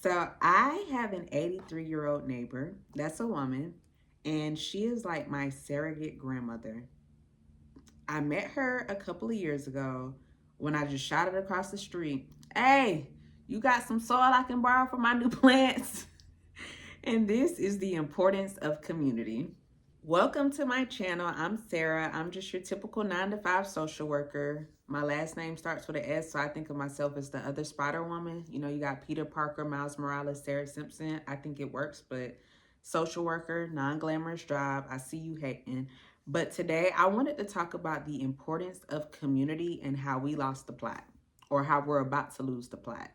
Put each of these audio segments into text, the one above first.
So I have an 83-year-old neighbor. That's a woman. And she is like my surrogate grandmother. I met her a couple of years ago when I just shouted across the street, "Hey, you got some soil I can borrow for my new plants?" And this is the importance of community. Welcome to my channel. I'm Sarah. I'm just your typical 9 to 5 social worker. My last name starts with an S, so I think of myself as the other Spider Woman. You know, you got Peter Parker, Miles Morales, Sarah Simpson. I think it works, but social worker, non-glamorous job. I see you hating. But today I wanted to talk about the importance of community and how we lost the plot, or how we're about to lose the plot.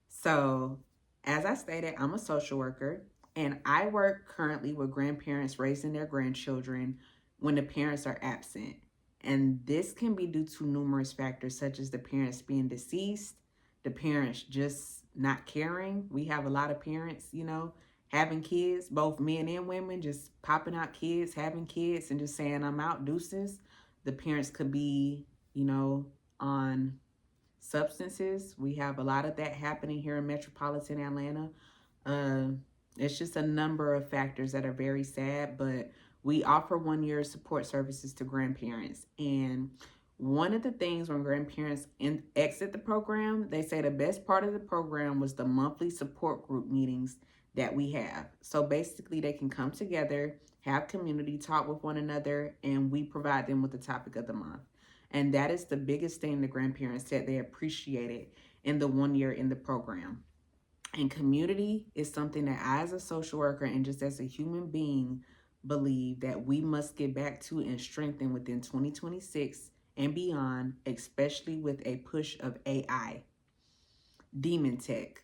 So, as I stated, I'm a social worker. And I work currently with grandparents raising their grandchildren when the parents are absent. And this can be due to numerous factors, such as the parents being deceased, the parents just not caring. We have a lot of parents, having kids, both men and women, just popping out kids, having kids, and just saying, "I'm out, deuces." The parents could be, on substances. We have a lot of that happening here in metropolitan Atlanta. Uh, it's just a number of factors that are very sad, but we offer 1 year support services to grandparents. And one of the things when grandparents exit the program, they say the best part of the program was the monthly support group meetings that we have. So basically, they can come together, have community, talk with one another, and we provide them with the topic of the month. And that is the biggest thing the grandparents said they appreciated in the 1 year in the program. And community is something that I, as a social worker and just as a human being, believe that we must get back to and strengthen within 2026 and beyond, especially with a push of AI, demon tech.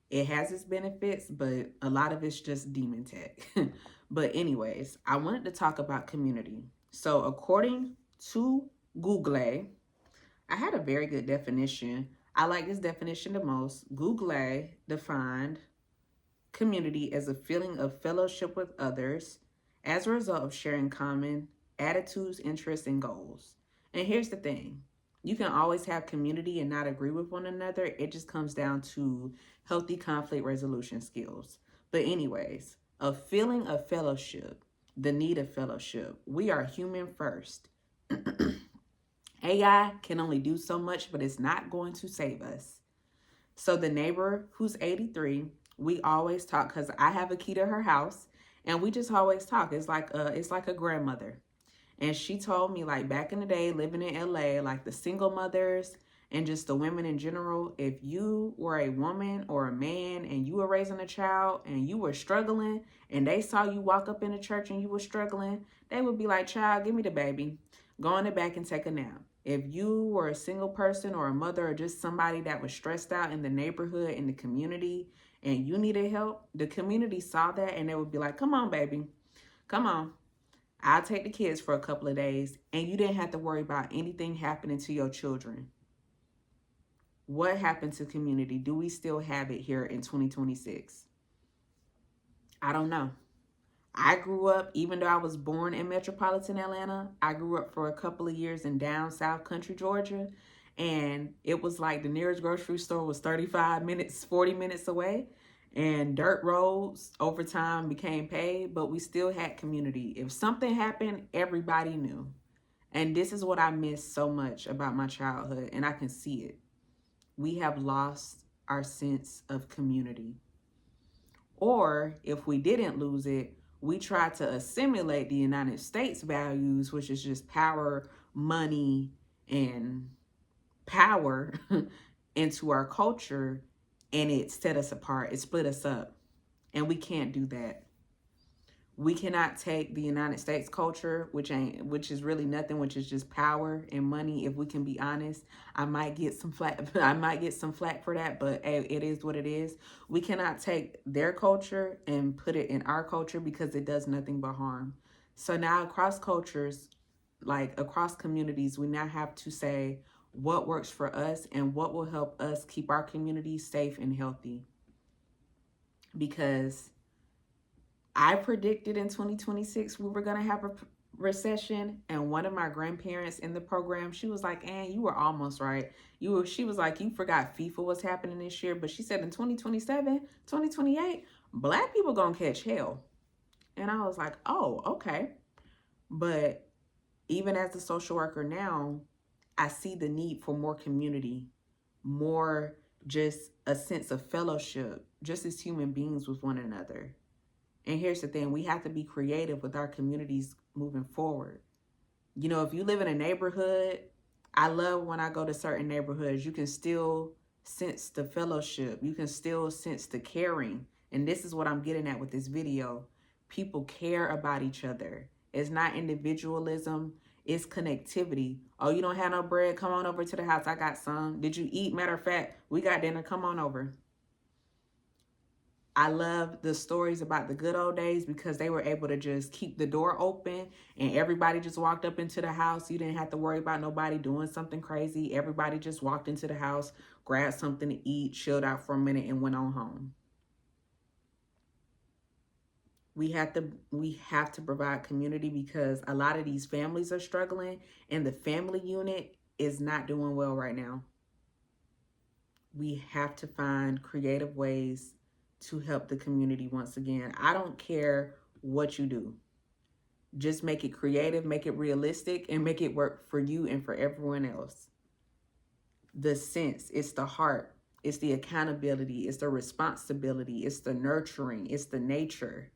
It has its benefits, but a lot of it's just demon tech. But anyways, I wanted to talk about community. So according to Google, I had a very good definition. I like this definition the most. Google defined community as a feeling of fellowship with others as a result of sharing common attitudes, interests, and goals. And here's the thing: you can always have community and not agree with one another. It just comes down to healthy conflict resolution skills. But, anyways, a feeling of fellowship, the need of fellowship. We are human first. AI can only do so much, but it's not going to save us. So the neighbor who's 83, we always talk because I have a key to her house, and we just always talk. It's like a grandmother. And she told me, like, back in the day, living in LA, like the single mothers and just the women in general, if you were a woman or a man and you were raising a child and you were struggling and they saw you walk up in the church and you were struggling, they would be like, "Child, give me the baby. Go in the back and take a nap." If you were a single person or a mother or just somebody that was stressed out in the neighborhood, in the community, and you needed help, the community saw that and they would be like, "Come on, baby. Come on. I'll take the kids for a couple of days." And you didn't have to worry about anything happening to your children. What happened to community? Do we still have it here in 2026? I don't know. I grew up, even though I was born in metropolitan Atlanta, I grew up for a couple of years in down South Country, Georgia. And it was like the nearest grocery store was 35 minutes, 40 minutes away. And dirt roads over time became paved, but we still had community. If something happened, everybody knew. And this is what I miss so much about my childhood, and I can see it. We have lost our sense of community. Or if we didn't lose it, we tried to assimilate the United States values, which is just power, money, and power into our culture, and it set us apart. It split us up, and we can't do that. We cannot take the United States culture, which is really nothing, which is just power and money. If we can be honest, I might get some flack. I might get some flack for that, but hey, it is what it is. We cannot take their culture and put it in our culture because it does nothing but harm. So now across cultures, like across communities, we now have to say what works for us and what will help us keep our community safe and healthy. Because I predicted in 2026 we were going to have recession, and one of my grandparents in the program, she was like, "And you were almost right. She was like, you forgot FIFA was happening this year, but she said in 2027, 2028, black people gonna catch hell." And I was like, "Oh, okay." But even as a social worker now, I see the need for more community, more just a sense of fellowship, just as human beings with one another. And here's the thing, we have to be creative with our communities moving forward. You know, if you live in a neighborhood, I love when I go to certain neighborhoods, you can still sense the fellowship. You can still sense the caring. And this is what I'm getting at with this video. People care about each other. It's not individualism, it's connectivity. Oh, you don't have no bread? Come on over to the house. I got some. Did you eat? Matter of fact, we got dinner. Come on over. I love the stories about the good old days because they were able to just keep the door open and everybody just walked up into the house. You didn't have to worry about nobody doing something crazy. Everybody just walked into the house, grabbed something to eat, chilled out for a minute, and went on home. We have to provide community because a lot of these families are struggling and the family unit is not doing well right now. We have to find creative ways to help the community once again. I don't care what you do. Just make it creative, make it realistic, and make it work for you and for everyone else. The sense, it's the heart, it's the accountability, it's the responsibility, it's the nurturing, it's the nature.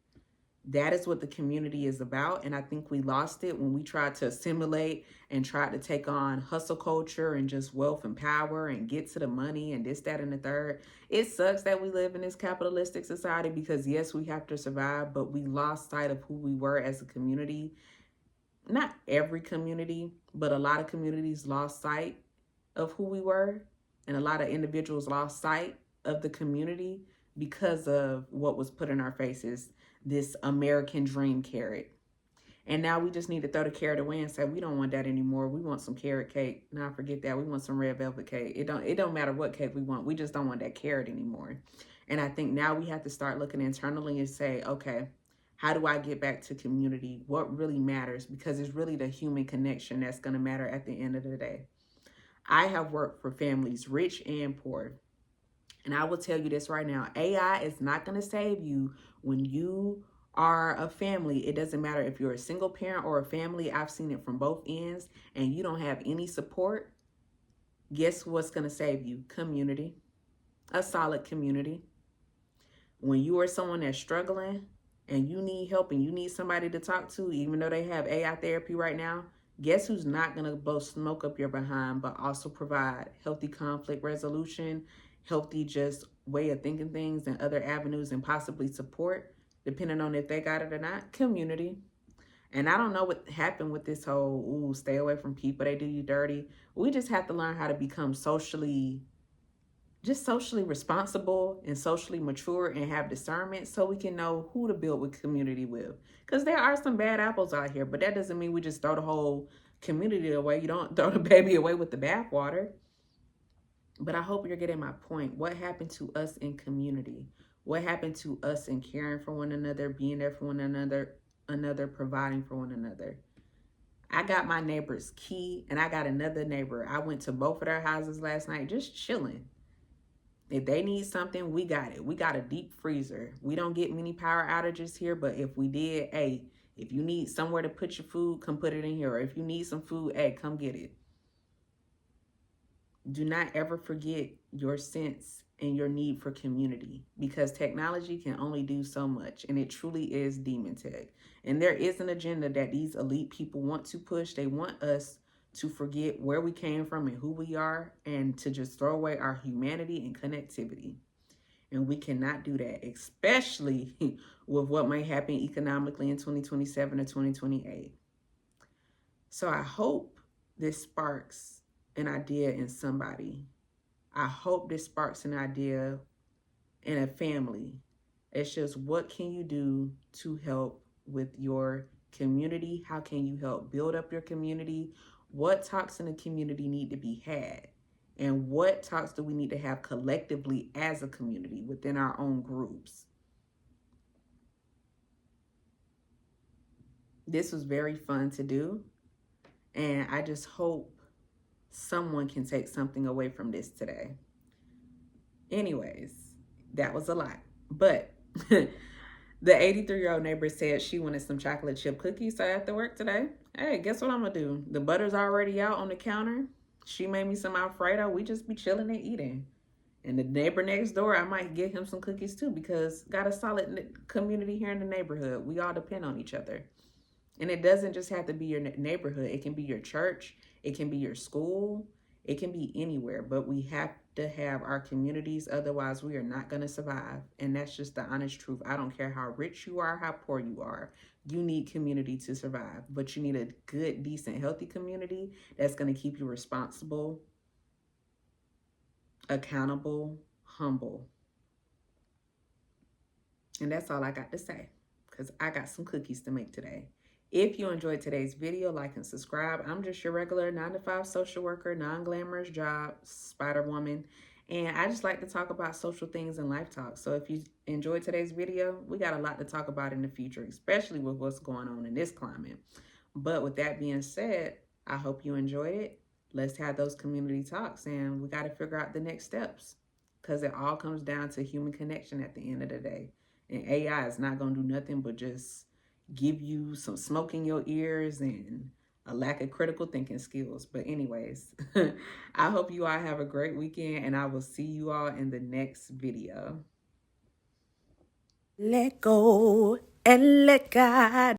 That is what the community is about. And I think we lost it when we tried to assimilate and tried to take on hustle culture and just wealth and power and get to the money and this, that, and the third. It sucks that we live in this capitalistic society because yes, we have to survive, but we lost sight of who we were as a community. Not every community, but a lot of communities lost sight of who we were. And a lot of individuals lost sight of the community because of what was put in our faces, this American dream carrot. And now we just need to throw the carrot away and say, we don't want that anymore. We want some carrot cake. Now forget that. We want some red velvet cake. It don't matter what cake we want. We just don't want that carrot anymore. And I think now we have to start looking internally and say, okay, how do I get back to community? What really matters? Because it's really the human connection that's going to matter at the end of the day. I have worked for families, rich and poor. And I will tell you this right now, AI is not going to save you when you are a family. It doesn't matter if you're a single parent or a family. I've seen it from both ends and you don't have any support. Guess what's going to save you? Community, a solid community. When you are someone that's struggling and you need help and you need somebody to talk to, even though they have AI therapy right now, guess who's not going to both smoke up your behind, but also provide healthy conflict resolution, healthy just way of thinking things and other avenues and possibly support, depending on if they got it or not? Community. And I don't know what happened with this whole, stay away from people, they do you dirty. We just have to learn how to become socially responsible and socially mature and have discernment so we can know who to build with community with. Because there are some bad apples out here, but that doesn't mean we just throw the whole community away. You don't throw the baby away with the bathwater. But I hope you're getting my point. What happened to us in community? What happened to us in caring for one another, being there for one another, providing for one another? I got my neighbor's key and I got another neighbor. I went to both of their houses last night just chilling. If they need something, we got it. We got a deep freezer. We don't get many power outages here, but if we did, hey, if you need somewhere to put your food, come put it in here. Or if you need some food, hey, come get it. Do not ever forget your sense and your need for community, because technology can only do so much, and it truly is demon tech. And there is an agenda that these elite people want to push. They want us to forget where we came from and who we are, and to just throw away our humanity and connectivity. And we cannot do that, especially with what might happen economically in 2027 or 2028. So I hope this sparks an idea in somebody. I hope this sparks an idea in a family. It's just, what can you do to help with your community? How can you help build up your community? What talks in the community need to be had? And what talks do we need to have collectively as a community within our own groups? This was very fun to do. And I just hope someone can take something away from this today. Anyways, that was a lot. But the 83-year-old neighbor said she wanted some chocolate chip cookies. So after work today, hey, guess what I'm going to do? The butter's already out on the counter. She made me some Alfredo. We just be chilling and eating. And the neighbor next door, I might get him some cookies too, because got a solid community here in the neighborhood. We all depend on each other. And it doesn't just have to be your neighborhood. It can be your church. It can be your school. It can be anywhere. But we have to have our communities. Otherwise, we are not going to survive. And that's just the honest truth. I don't care how rich you are, how poor you are. You need community to survive. But you need a good, decent, healthy community that's going to keep you responsible, accountable, humble. And that's all I got to say, because I got some cookies to make today. If you enjoyed today's video, like and subscribe. I'm just your regular 9-to-5 social worker, non-glamorous job, Spider Woman. And I just like to talk about social things and life talk. So if you enjoyed today's video, we got a lot to talk about in the future, especially with what's going on in this climate. But with that being said, I hope you enjoyed it. Let's have those community talks, and we got to figure out the next steps, because it all comes down to human connection at the end of the day. And AI is not going to do nothing but just give you some smoke in your ears and a lack of critical thinking skills. But anyways, I hope you all have a great weekend, and I will see you all in the next video. Let go and let God.